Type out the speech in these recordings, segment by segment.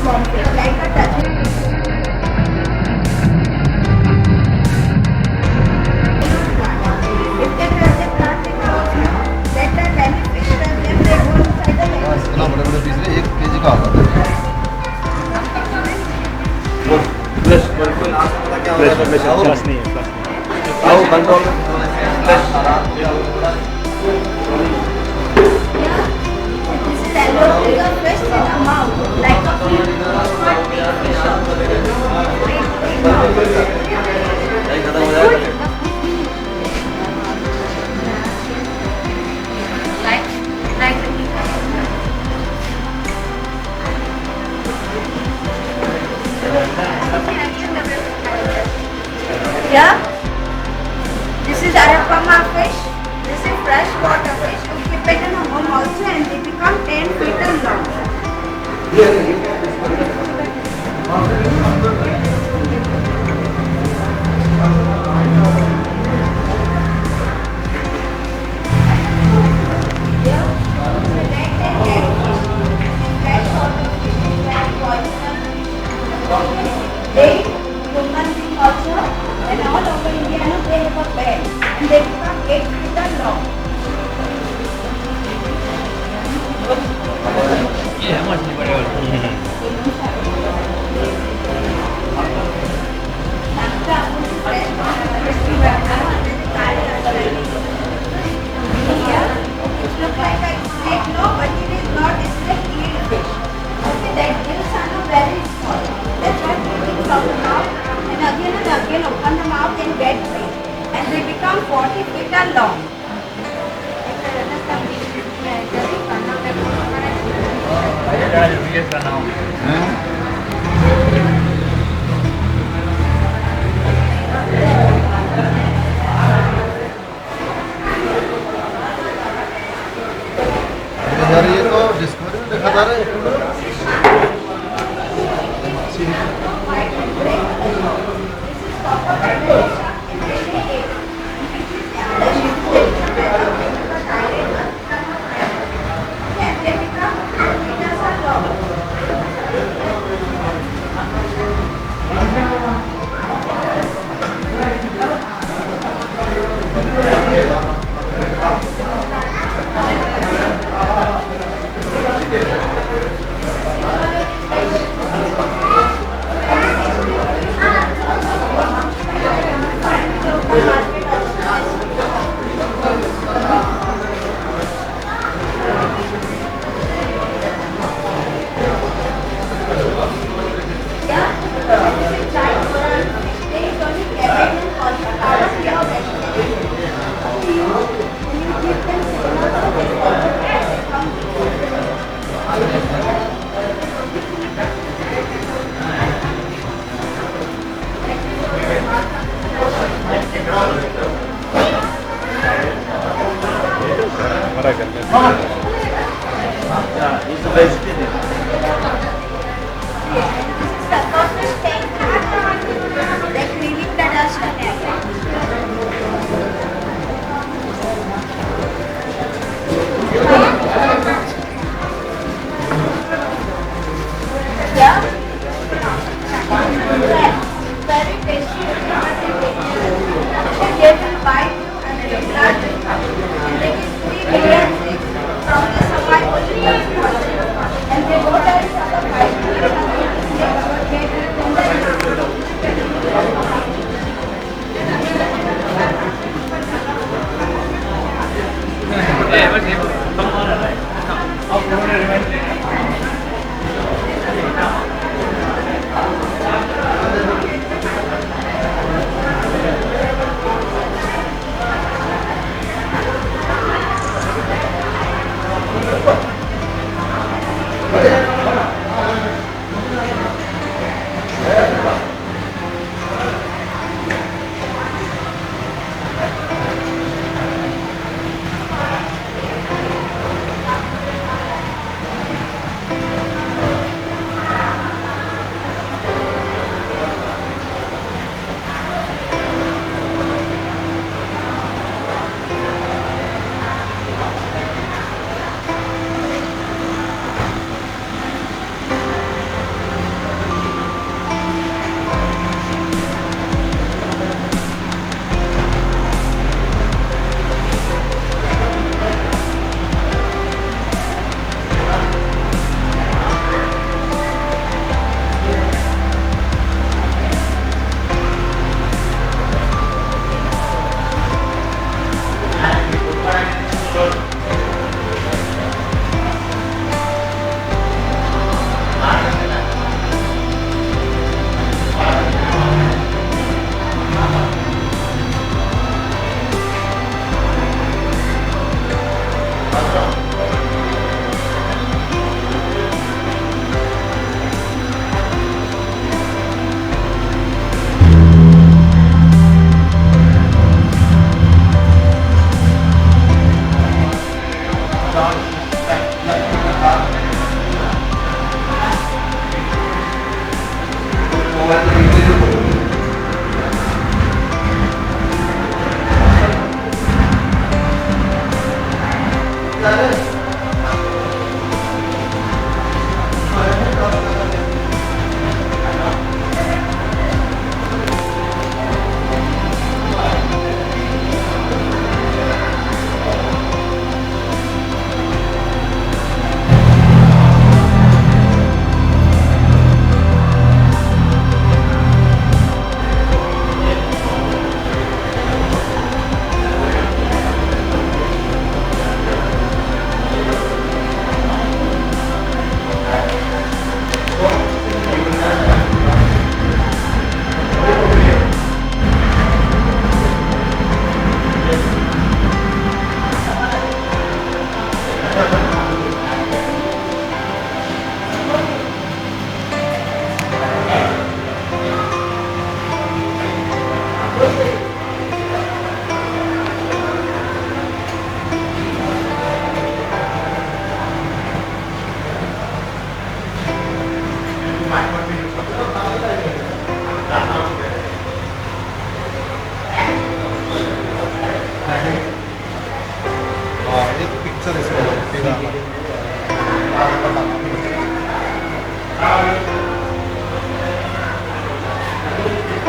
bumping, like a touch. If they touch the plastic clothes, let the beneficial them they go inside the lens. इतना बड़े बड़े piece रहे 1 KG का होगा plus बिल्कुल क्या होगा प्लस नहीं है, प्लस आओ control This is allow your fish in a mouth, like a fish, not big fish. नहीं खत्म हो जाएगा Yeah, this is Arapama fish. This is freshwater fish. You keep it in a home also and they become 10 feet long. They human being also and all over India they have a bed and they become 8 feet long. ये मत नहीं पड़ेगा It looks like a snake, no, but it is not. It's like eel fish. Okay, that gills are not very small. That's why they eat from the mouth and again open the mouth and get big. And they become 40 feet long. ये करना हो यार ये तो discovery में देखा था रे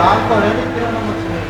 काम तो है लेकिन हम मछली